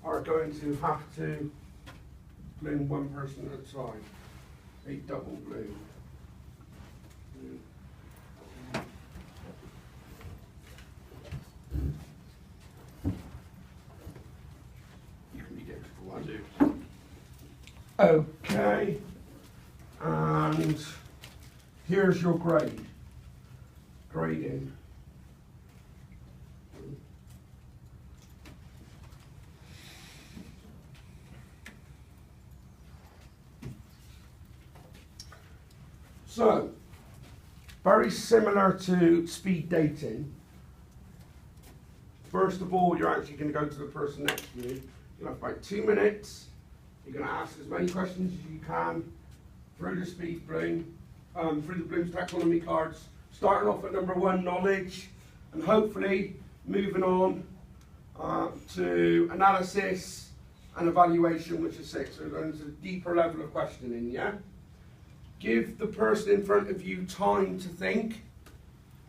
are going to have to bloom one person at a time. A double bloom. You can be difficult, I do. Okay, and here's your grade. Grading. So, very similar to speed dating. First of all, you're actually going to go to the person next to you. You'll have about 2 minutes. You're going to ask as many questions as you can through the speed bloom, through the Bloom's taxonomy cards, starting off at number 1, knowledge, and hopefully moving on to analysis and evaluation, which is 6. So we're going to a deeper level of questioning, yeah? Give the person in front of you time to think.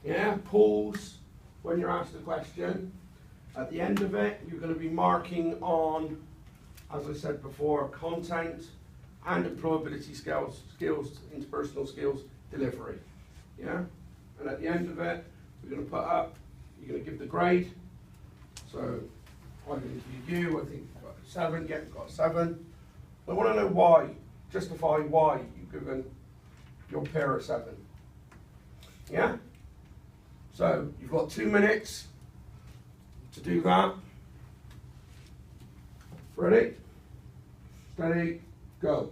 Yeah, pause when you're asked a question. At the end of it, you're going to be marking on, as I said before, content and employability skills, interpersonal skills, delivery. Yeah, and at the end of it, we're going to put up, you're going to give the grade. So, I interviewed you, I think you've got a 7, yeah, you've got a 7. I want to know why, justify why you've given your pair a 7. Yeah? So, you've got 2 minutes to do that. Ready? Steady, go.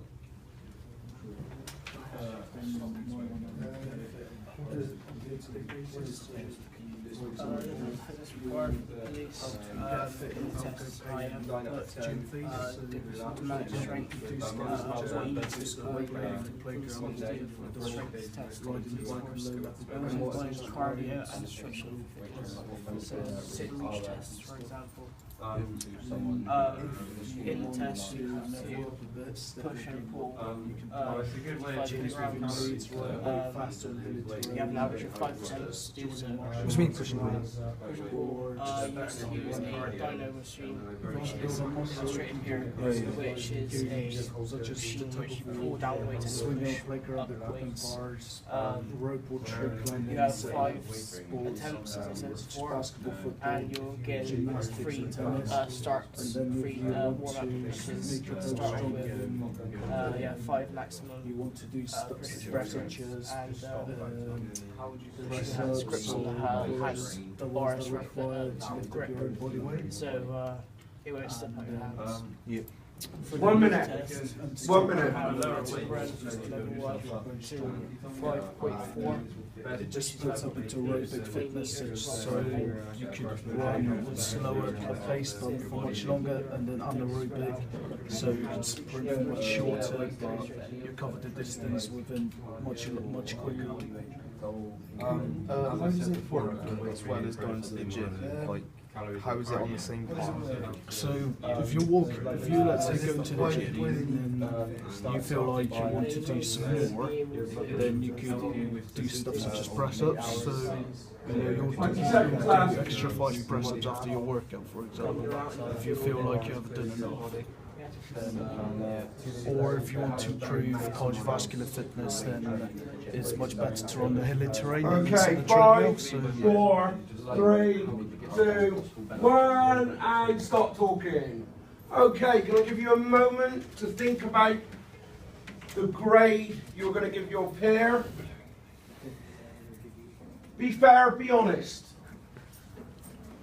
Tests, for example. In the test, you push and pull 5 kilograms. You have an average of 5% students. What do you mean pushing wheels? You use a dyno machine, which is illustrated here, which is a machine which you pull down weight and swing up weights. You have 5 attempts, as I said before, and you'll get 3 starts, 3 warm-up positions to start with. 5 maximum. You want to do stuff such as And scripts on the hands, the bars required to grip your body weight. So it won't slip out your hands. Yeah. 1 minute. Test, 1 minute. level 1 to 5.4. It just puts up into aerobic fitness, so you could run with slower pace but for much longer, and then anaerobic, so you can sprint much shorter, but you cover the distance within much quicker. How does it work as well as going to the gym? Like, how is it on the same path? So if you let's say go to the gym and you feel like you want to do some more, then you could do stuff such as press-ups. So you'll do extra 5 press-ups after your workout, for example, if you feel like you haven't done enough. Or if you want to improve cardiovascular fitness, then it's much better to run the hilly terrain instead Okay, of treadmill. 5, 4, 3, 2, 1, and stop talking. Okay, can I give you a moment to think about the grade you're going to give your peer? Be fair, be honest.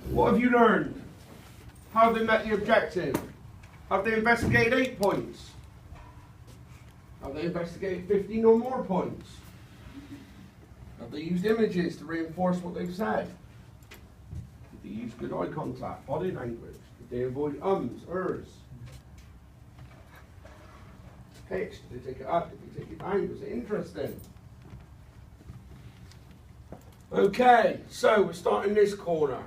What have you learned? How have they met the objective? Have they investigated 8 points? Have they investigated 15 or more points? Have they used images to reinforce what they've said? Did they use good eye contact, body language? Did they avoid ums, ers? Pitch, did they take it up? Did they take it down? Was it interesting? Okay, so we're starting this corner.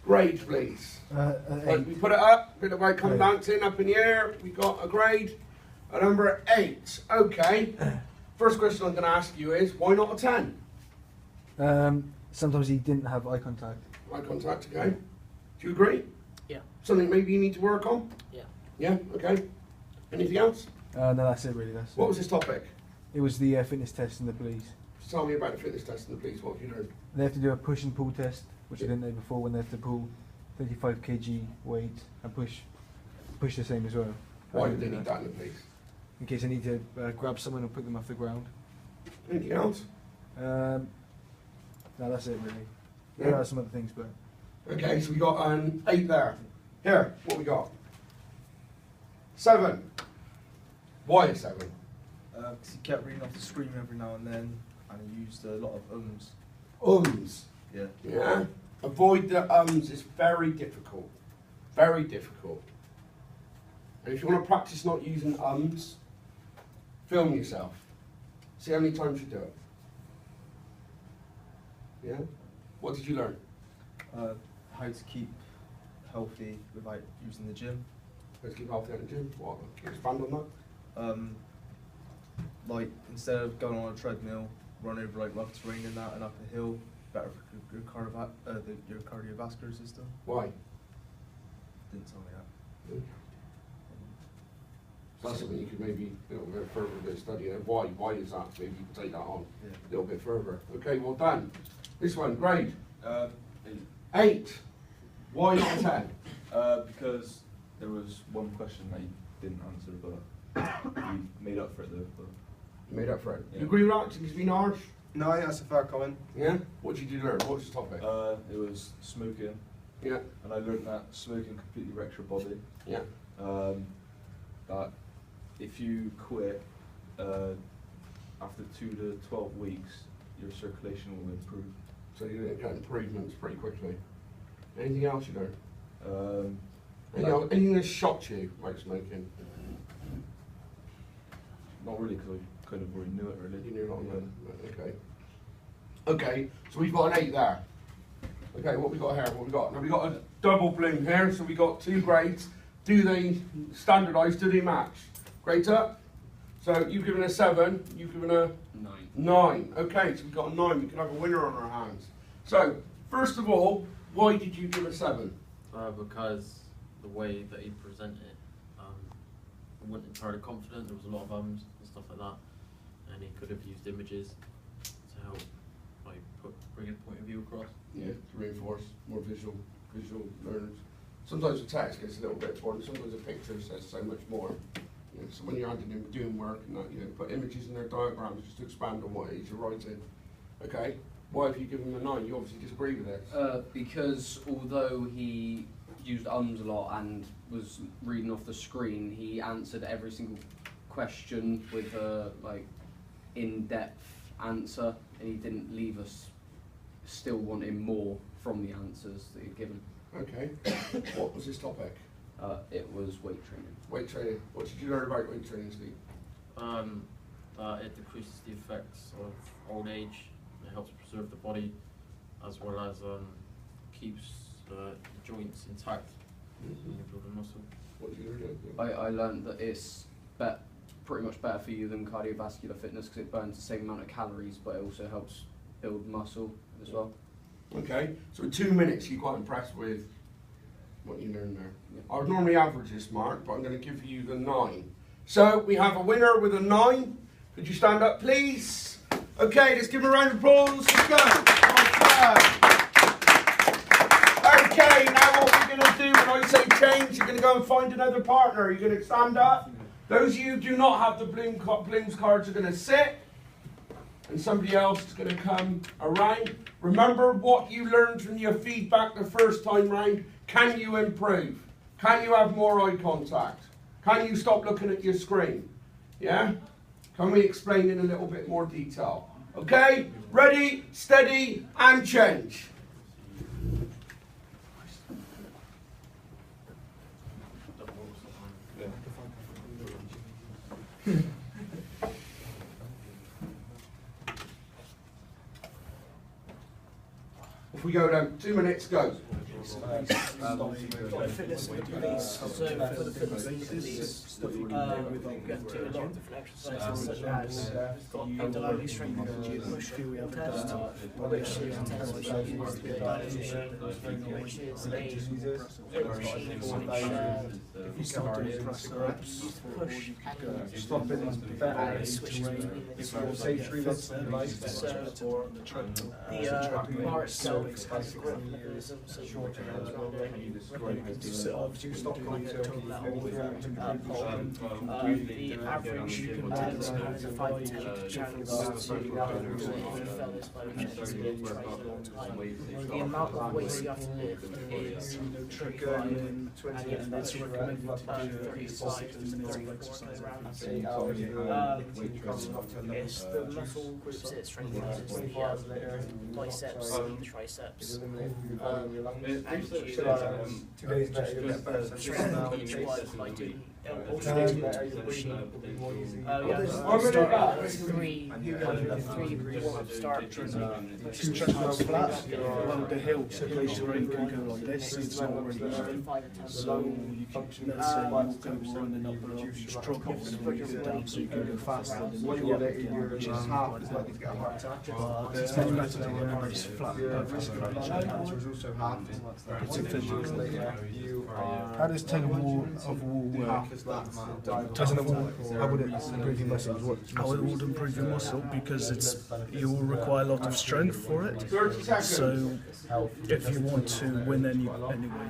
Grade, please. Right, we put it up, bit of like come dancing up in the air. We got a grade, a number 8. Okay. First question I'm going to ask you is, why not a 10? Sometimes he didn't have eye contact. Eye contact, okay. Do you agree? Yeah. Something maybe you need to work on? Yeah. Yeah, okay. Anything else? No, that's it really. What was this topic? It was the fitness test in the police. Just tell me about the fitness test in the police. What have you learned? They have to do a push and pull test, which I didn't know before, when they have to pull 35 kg weight and push the same as well. Why do they need that in the police? In case I need to grab someone and put them off the ground. Anything else? No, that's it really. Yeah. There are some other things, but Okay, so we got an 8 there. Here, what we got? 7. Why a 7? Because he kept reading off the screen every now and then, and he used a lot of ums. Ums. Yeah. Yeah. Avoid the ums is very difficult. Very difficult. And if you want to practice not using ums, film yourself. See how many times you do it. Yeah? What did you learn? How to keep healthy without using the gym. Let's keep healthy at the gym. What? Can you expand on that? Like, instead of going on a treadmill, run over like rough terrain and that, and up a hill, better for your cardiovascular system. Why? Didn't tell me that. So that's something you could maybe a little bit further bit of study there. Why? Why is that? Maybe you can take that on Yeah. a little bit further. Okay, well done. This one, grade 8. 8. Why not a 10? Because there was one question that he didn't answer, but he made up for it though. But You made up for it. Yeah. You agree with that? He's been harsh? No, I think that's a fair comment. Yeah? What did you learn? What was the topic? it was smoking, Yeah. and I learned that smoking completely wrecks your body. Yeah. That if you quit after 2 to 12 weeks, your circulation will improve. So you get improvements pretty quickly. Anything else you learned? Anything that shocked you about smoking? Not really, because I kind of already knew it really. You knew a lot of Yeah. that. Okay. Okay, so we've got an 8 there. Okay, what we got here? What we got? Now we got a double bloom here, so we got 2 grades. Do they standardise? Do they match? Grades up. So you've given a 7. You've given a 9. Okay, so we've got a 9. We can have a winner on our hands. So first of all, why did you give a 7? Because the way that he presented, I wasn't entirely confident. There was a lot of ums and stuff like that, and he could have used images to help, like, bring a point of view across. Yeah, to reinforce more visual learners. Sometimes the text gets a little bit important. Sometimes a picture says so much more. You know, so when you're doing work and that, put images in their diagrams just to expand on what it is you're writing. Okay. Why have you given them a 9? You obviously disagree with it. Because although he used ums a lot and was reading off the screen, he answered every single question with a in-depth answer, and he didn't leave us still wanting more from the answers that he'd given. Okay. What was this topic? It was weight training. Weight training. What did you learn about weight training, Steve? It decreases the effects of old age. It helps preserve the body, as well as keeps the joints intact when you build a muscle. What did you learn? I learned that it's pretty much better for you than cardiovascular fitness because it burns the same amount of calories, but it also helps build muscle as well. Okay. So in 2 minutes, you're quite impressed with what you learned there. Yeah. I would normally average this mark, but I'm going to give you the 9. So we have a winner with a 9. Could you stand up, please? Okay, let's give him a round of applause. Let's go. Okay, now what we're going to do when I say change, you're going to go and find another partner. You're going to stand up. Those of you who do not have the Blooms cards are going to sit. And somebody else is going to come around. Remember what you learned from your feedback the first time round. Can you improve? Can you have more eye contact? Can you stop looking at your screen? Yeah? Can we explain in a little bit more detail? Okay? Ready, steady, and change. If we go down, 2 minutes, go. basically. Fitness and release. So for the fitness and release, Stuff you can do with we get to a lot of different exercises such as dynamic strength and push test, which is a test which is used with dynamic machine, which is a weight machine if you start doing press ups, push Stop it. and it switches between the two. Say 3 months in life. So the treadmill. the bar itself has a grip mechanism, so you can Do sit-ups, you can stop do like a total level pole. The average intense has a 5-10 chance to fellas by which is to try for a long time. The amount of weight you have to lift is trigger in, and it's recommended to do 35 to 34 rounds. It's the muscle groups it strengthens, it's the biceps and the triceps. And you strengthen each one by doing alternating to the machine. Three warm-up start. Well, the hill circulation rate can go like this, it's not really bad. So you can, let's say you'll go running up and up, you just drop off and then you go down so you can go faster than you can, which is quite bad. It's much better to run a nice flat surface. How does tugging of war work? Tugging of war, how would it improve your muscles? How it would improve your muscle, because you will require a lot of strength for it. 30 seconds. So if you want to win anyway,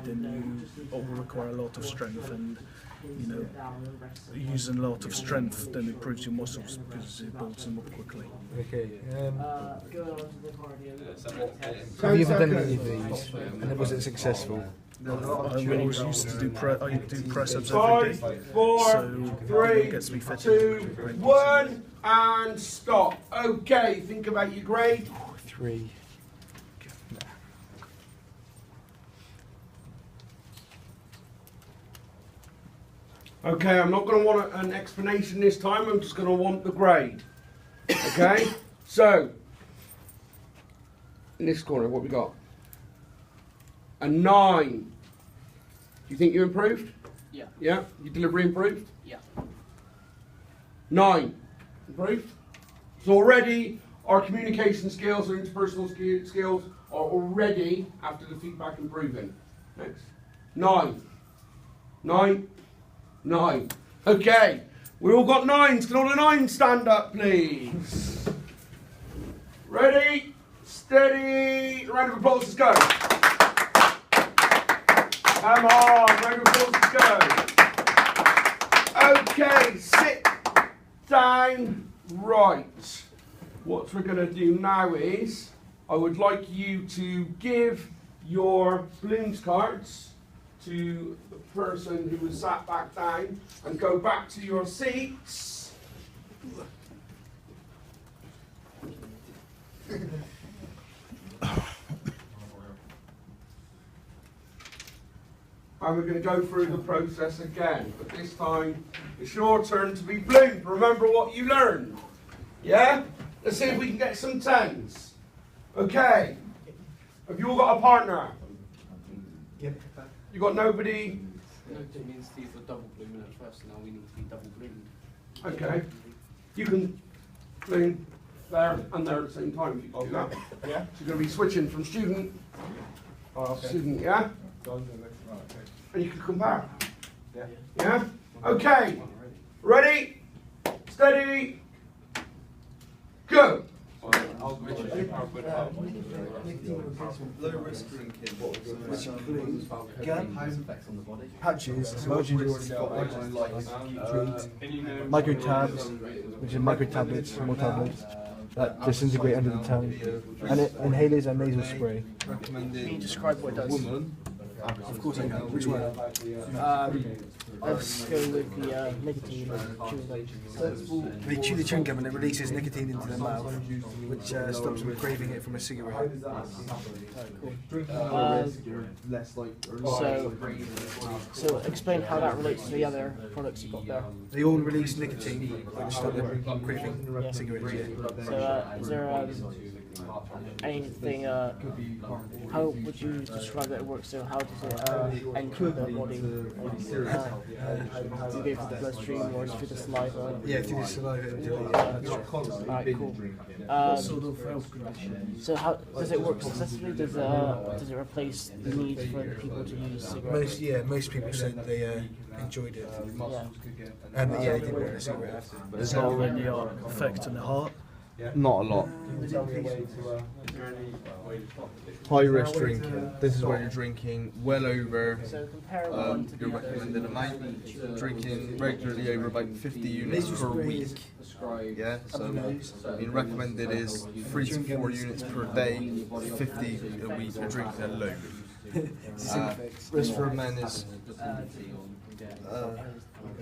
then you will require a lot of strength, and using a lot of strength then improves your muscles because it builds them up quickly. Okay. Going on to the cardio. Have you ever done any of these? And was it successful? I always used to do press-ups every 5, day, 4, so 3, it gets me fit. 2, 1, and stop. Okay, think about your grade. 3. Okay, I'm not going to want an explanation this time, I'm just going to want the grade. Okay, so, in this corner, what we got? A 9. Do you think you improved? Yeah. Yeah? Your delivery improved? Yeah. 9. Improved? So already, our communication skills, our interpersonal skills are already, after the feedback, improving. Next. 9. 9. 9. Okay, we all got 9s. Can all the 9s stand up, please? Ready, steady, round of applause, let's go. Come on, round of applause, let's go. Okay, sit down, right. What we're going to do now is, I would like you to give your balloons cards to the person who was sat back down and go back to your seats. And we're going to go through the process again, but this time it's your turn to be ballooned. Remember what you learned. Yeah? Let's see if we can get some 10s. Okay. Have you all got a partner? Yep. You got nobody? No, it means Steve were double blooming at first, now we need to be double bloomed. Okay. You can balloon there and there at the same time if you can do that. Yeah. So you're going to be switching from student to student, yeah? And you can compare. Yeah. Yeah? Okay. Ready? Steady. Go. Low risk drinking. Which includes patches, emojis, micro tabs, which are micro tablets, more tablets that disintegrate under the tongue, and inhalers and nasal spray. Can you describe what it does? Of course I can. Which one? Let's go with the nicotine chewing gum. They chew the chewing gum and it releases nicotine into their mouth, which stops them craving it from a cigarette. So explain how that relates to the other products you've got there. They all release nicotine, which stop them craving cigarettes. Yeah. So is there anything, how would you describe that it works? So how does it enter the body? Do you go through the bloodstream or through the saliva? Yeah, through the saliva. Alright, cool. Sort of health condition. So how does it work successfully? Does it replace the need for people to use cigarettes? Most people said they enjoyed it. Yeah. And they didn't want a cigarette after. Is there any effect on the heart? Not a lot. High risk drinking. This is where you're drinking well over So compare one to your the other. recommended amount. Drinking regularly over about 50 units per week. Yeah, so I mean recommended is 3 to 4 units per day, 50 a week. You're drinking a load. Risk for men is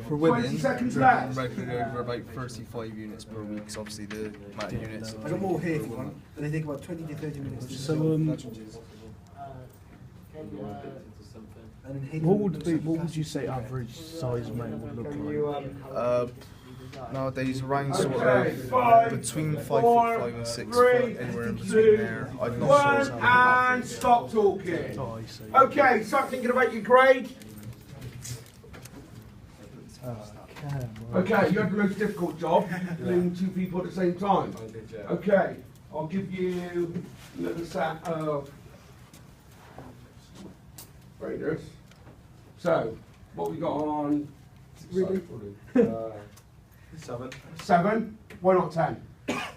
for women 20 seconds drinking left. regularly over about 35 units per week. So obviously the amount of units. I got more here if you want, but they take about 20 to 30 minutes to So, what would you say average size male would look like? Nowadays around sort Okay, of 5, between 5 4, foot 5 and 6 3, foot, anywhere in between there. I'm not 1, sure. and stop talking. Oh, I see. Okay, start thinking about your grade. Okay, you have the most difficult job, doing 2 people at the same time. Okay, I'll give you another set of graders. So, what we got on? Really? 7. Why not 10?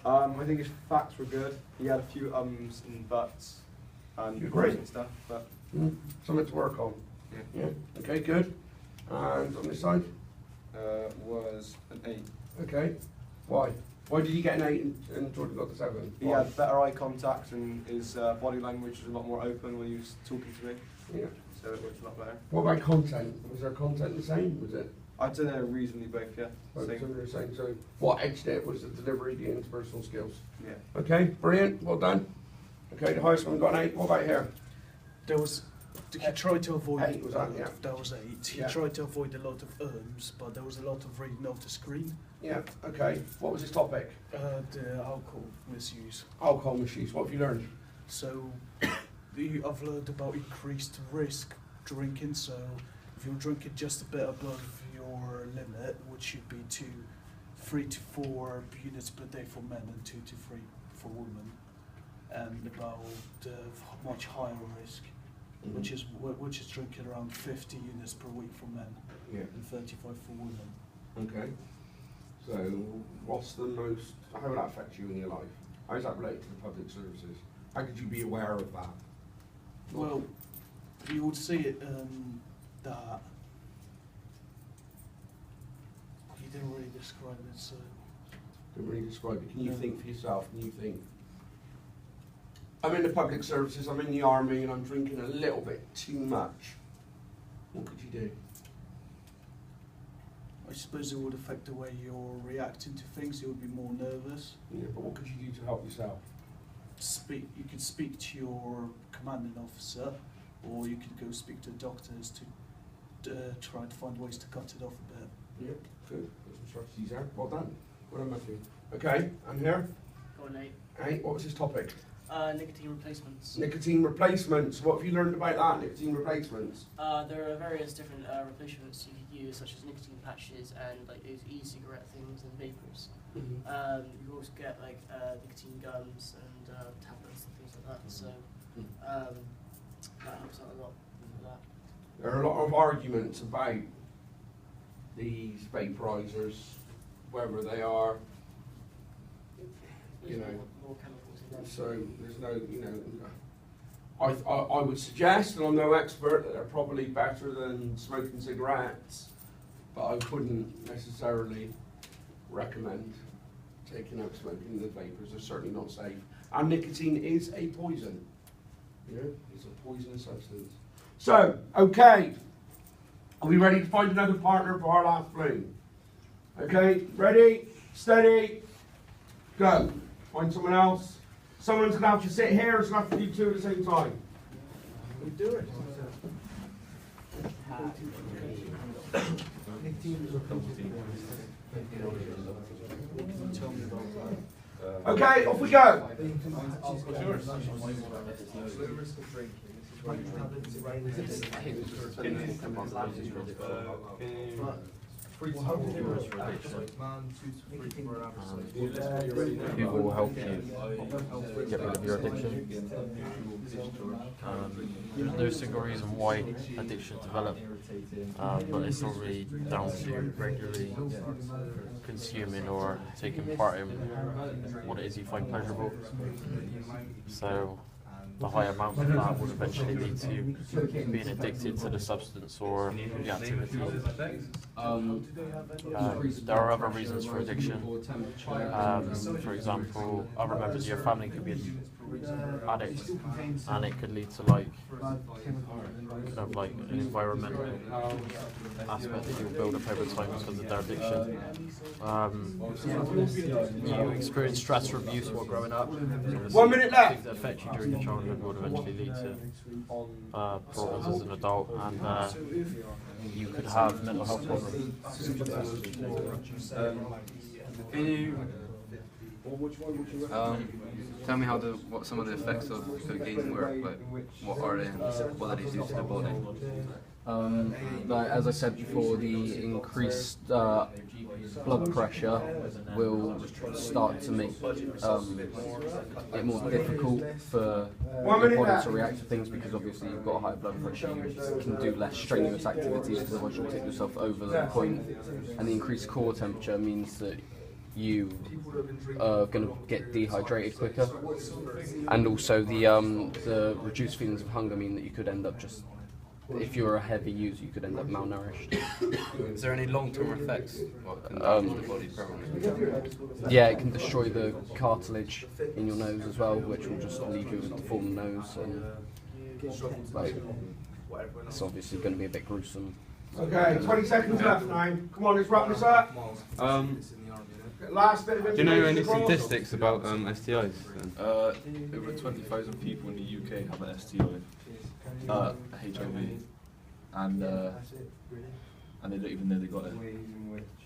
I think his facts were good. He had a few ums and buts and You're great. and stuff, but Something to work on. Yeah. Okay, good. And on this side? was an 8. Okay. Why? Why did you get an 8 and Jordan got the 7? He had better eye contact and his body language was a lot more open when he was talking to me, Yeah. so it was a lot better. What about content? Was their content the same? Was it? I'd say they're reasonably both, yeah. Both Same. similar, same. So what edged it was the delivery, the interpersonal skills. Yeah. Okay, brilliant. Well done. Okay, the highest one got an 8. What about here? There was. He tried to avoid. 8 was that, yeah. That was 8. He Yeah. tried to avoid a lot of ums, but there was a lot of reading off the screen. Yeah. Okay. What was his topic? The alcohol misuse. Alcohol misuse. What have you learned? So, I've learned about increased risk drinking. So, if you're drinking just a bit above your limit, which should be 3 to 4 units per day for men and 2 to 3 for women, and about much higher risk, which is drinking around 50 units per week for men Yeah. and 35 for women. Okay. So, what's the most? How would that affect you in your life? How is that related to the public services? How could you be aware of that? Well, you would see it that you didn't really describe it, so Don't really describe it. Can you think for yourself? Can you think? I'm in the public services. I'm in the army, and I'm drinking a little bit too much. What could you do? I suppose it would affect the way you're reacting to things. You would be more nervous. Yeah, but what could you do to help yourself? You could speak to your commanding officer, or you could go speak to doctors to try to find ways to cut it off a bit. Yeah, good. There's some strategies there. Well done. Well done, Matthew. Okay, and here? Go on, 8. 8. What was his topic? Nicotine replacements. Nicotine replacements. What have you learned about that, nicotine replacements? There are various different replacements you could use, such as nicotine patches and like those e-cigarette things and vapors. You also get like nicotine gums and tablets and things like that. So that helps out a lot with that. There are a lot of arguments about these vaporizers, whether they are, you know, more chemicals in them. so there's no, you know, I would suggest, and I'm no expert, that they're probably better than smoking cigarettes, but I wouldn't necessarily recommend taking out smoking the vapors. They're certainly not safe. And nicotine is a poison. Yeah, it's a poisonous substance. So, okay, are we ready to find another partner for our last flume? Okay, ready, steady, go. Find someone else. Someone's going to have to sit here, or it's going to have to do 2 at the same time. We do it. Tell me about that. Okay, off we go. People will help you get rid of your addiction. There's no single reason why addictions develop, but it's not really down to regularly consuming or taking part in what it is you find pleasurable. So the high amount of that would eventually lead to being addicted to the substance or the activity. There are other reasons for addiction. For example, other members of your family could be addicts, and it could lead to like kind of like an environmental aspect that you'll build up over time because of their addiction. You experience stress or abuse while growing up. 1 minute left. Things that affect you during your childhood would eventually lead to problems as an adult, and you could have mental health problems. Can you tell me what some of the effects of cocaine work? Like, what are they and what do they do to the body? Like as I said before, the increased blood pressure will start to make it more difficult for your body to react to things, because obviously you've got a high blood pressure, you can do less strenuous activities because otherwise you'll tip yourself over the point. And the increased core temperature means that you are going to get dehydrated quicker, and also the reduced feelings of hunger mean that you could end up just, if you're a heavy user, you could end up malnourished. Is there any long-term effects? What can damage the body permanently? Yeah, it can destroy the cartilage in your nose as well, which will just leave you with a deformed nose, and like, it's obviously going to be a bit gruesome. Okay, 20 seconds left now. Come on, let's wrap this up. Last bit of do you know any information. statistics about STIs? Then? Over 20,000 people in the UK have an STI, HIV, and they don't even know they got it.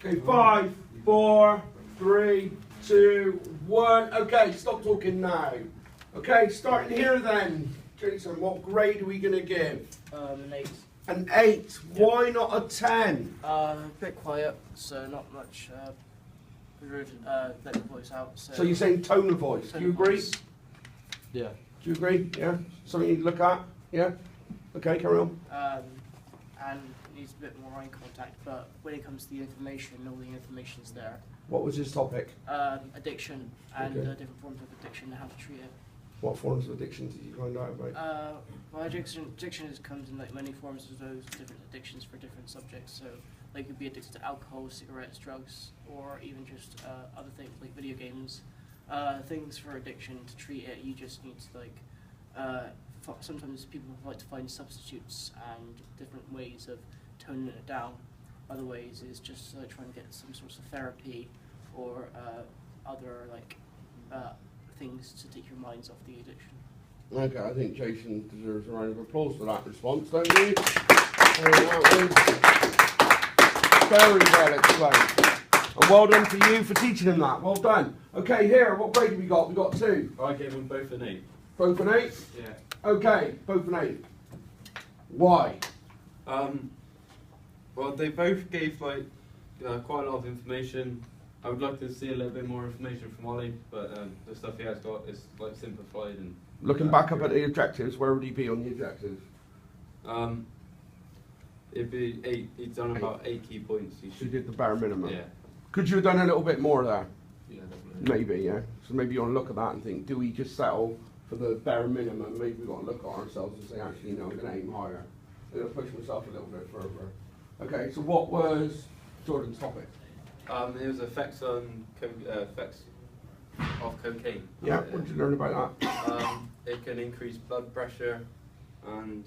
Okay, 5, 4, 3, 2, 1. Okay, stop talking now. Okay, starting here then. Jason, what grade are we going to give? An 8. An 8. Why not a 10? A bit quiet, so not much. Let the voice out. So you're saying tone of voice. Do you agree? Yeah. Do you agree? Yeah? Something you need to look at? Yeah? Okay, carry on. And needs a bit more eye contact, but when it comes to the information, all the information's there. What was his topic? Addiction and Okay. different forms of addiction and how to treat it. What forms of addiction did you find out about? Well, addiction comes in like many forms of those different addictions for different subjects. So, like, you'd be addicted to alcohol, cigarettes, drugs, or even just other things like video games. Things for addiction, to treat it, you just need to like. Sometimes people like to find substitutes and different ways of toning it down. Other ways is just trying to get some sorts of therapy or other like things to take your minds off the addiction. Okay, I think Jason deserves a round of applause for that response, don't you? Very well explained. And well done for you for teaching him that. Well done. Okay, here, what grade have we got? We got 2. I gave them both an 8. Both an 8? Yeah. Okay, both an 8. Why? Well, they both gave like quite a lot of information. I would like to see a little bit more information from Ollie, but the stuff he has got is like simplified and. Looking back up at the objectives, where would he be on the objectives? It'd be 8. He's done about 8 key points. So you did the bare minimum. Yeah. Could you have done a little bit more there? Yeah, definitely. Maybe, yeah. So maybe you want to look at that and think, do we just settle for the bare minimum? Maybe we've got to look at ourselves and say, actually, no, I'm going to aim higher. I'm going to push myself a little bit further. Okay, so what was Jordan's topic? It was effects on effects of cocaine. Yeah, what did you learn about that? It can increase blood pressure and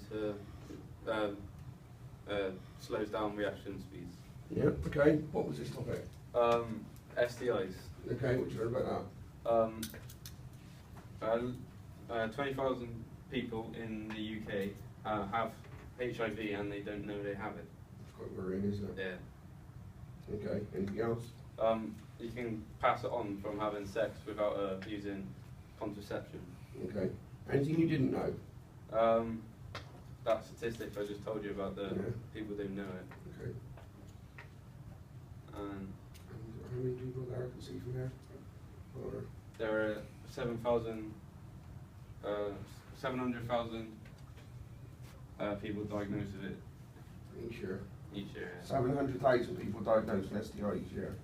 slows down reaction speeds. Yeah, okay. What was his topic? STIs. Okay, what did you learn about that? 20,000 people in the UK have HIV and they don't know they have it. It's quite worrying, isn't it? Yeah. Okay, anything else? You can pass it on from having sex without using contraception. Okay. Anything you didn't know? That statistic I just told you about, the Yeah. people didn't know it. Okay. And How many people there I can see from there? Or, there are 700,000 people diagnosed with it each year. each year. 700,000 people diagnosed with STI each year.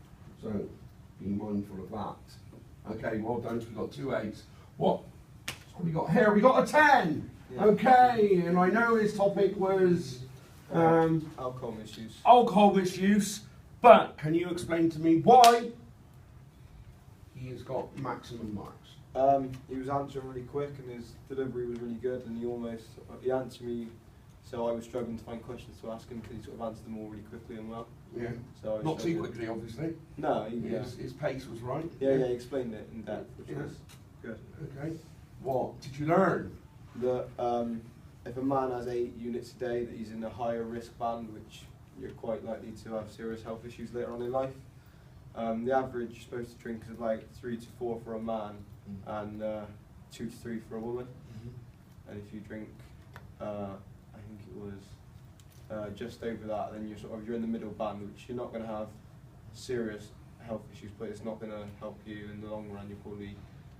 So be mindful of that. Okay, well done. We've got 2 8s. What have we got here? We got a 10. Yeah. Okay, and I know his topic was Alcohol misuse. alcohol misuse, but can you explain to me why he has got maximum marks? He was answering really quick and his delivery was really good, and he answered me, so I was struggling to find questions to ask him because he sort of answered them all really quickly and well. Yeah. So I was Not too struggling. quickly, obviously. No, His pace was right. yeah, he explained it in depth, which Yes. was good. Okay. What did you learn? That if a man has 8 units a day, that he's in a higher risk band, which you're quite likely to have serious health issues later on in life. The average you're supposed to drink is like 3 to 4 for a man, and 2 to 3 for a woman. And if you drink, I think it was just over that, then you're in the middle band, which you're not going to have serious health issues, but it's not going to help you in the long run. You'll probably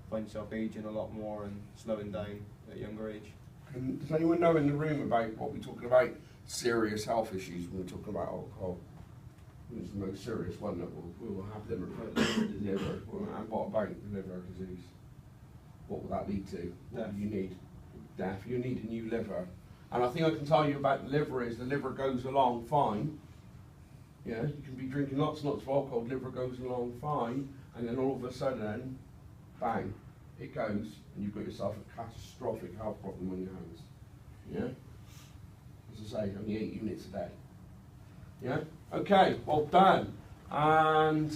find yourself aging a lot more and slowing down at a younger age. And does anyone know in the room about what we're talking about? Serious health issues when we're talking about alcohol. It's the most serious one that we'll have liver disease. And what about liver disease? What will that lead to? What do you need? Death. You need a new liver. And I think I can tell you about the liver is the liver goes along fine. Yeah, you can be drinking lots and lots of alcohol, liver goes along fine, and then all of a sudden, bang, it goes, and you've got yourself a catastrophic health problem on your hands. Yeah? As I say, only 8 units a day. Yeah? Okay, well done. And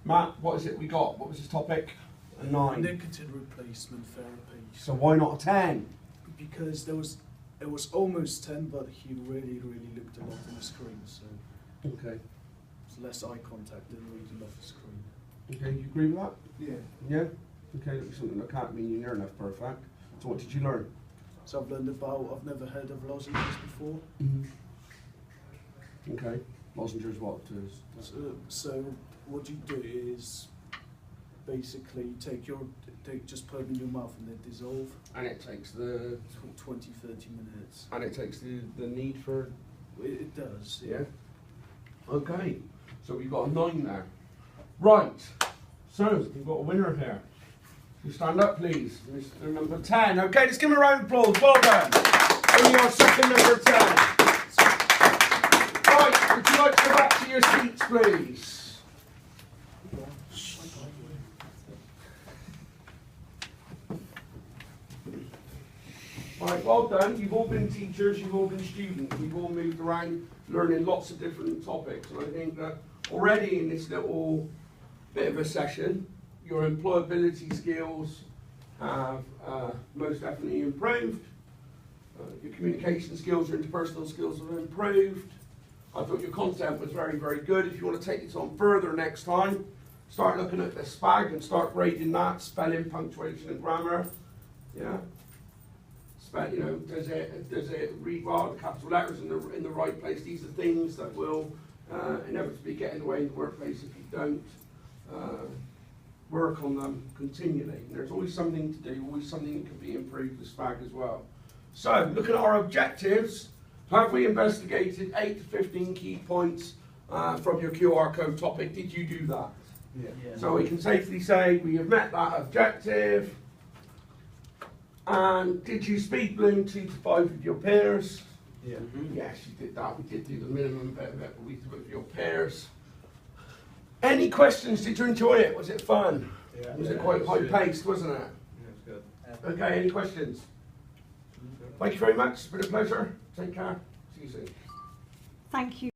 Matt, what is it we got? What was his topic? A 9. Nicotine replacement therapy. So why not a 10? Because it was almost 10, but he really looked a lot on the screen, so Okay. it's less eye contact than reading off the screen. Okay, you agree with that? Yeah. Yeah? Okay, look, something that can't mean you're near enough perfect. So what did you learn? So I've learned about, I've never heard of lozenges before. Okay. Lozenges what? So what you do is basically just put them in your mouth and they dissolve. And it takes the 20-30 minutes. And it takes the need for It does. yeah. Okay. So we've got a 9 there. Right. So we've got a winner here. You stand up, please. Mr. number 10. Okay, let's give him a round of applause. Well done. Only our second number 10. Right, would you like to go back to your seats, please? Right, well done. You've all been teachers, you've all been students, you've all moved around learning lots of different topics. And I think that already in this little bit of a session, your employability skills have most definitely improved. Your communication skills, your interpersonal skills have improved. I thought your content was very good. If you want to take this on further next time, start looking at the SPAG and start grading that, spelling, punctuation and grammar. Yeah. You know, does it read well, the capital letters in the right place? These are things that will inevitably get in the way in the workplace if you don't work on them continually. And there's always something to do, always something that can be improved with SPAG as well. So, looking at our objectives, have we investigated 8 to 15 key points from your QR code topic? Did you do that? Yeah. So we can safely say we have met that objective. And did you speed bloom 2 to 5 with your peers? Yeah. Yes, you did that. We did do the minimum bit of it, but we did it with your peers. Any questions? Did you enjoy it? Was it fun? Yeah. Was it quite high paced, wasn't it? Yeah, it's good. Okay, any questions? Thank you very much. It's been a pleasure. Take care. See you soon. Thank you.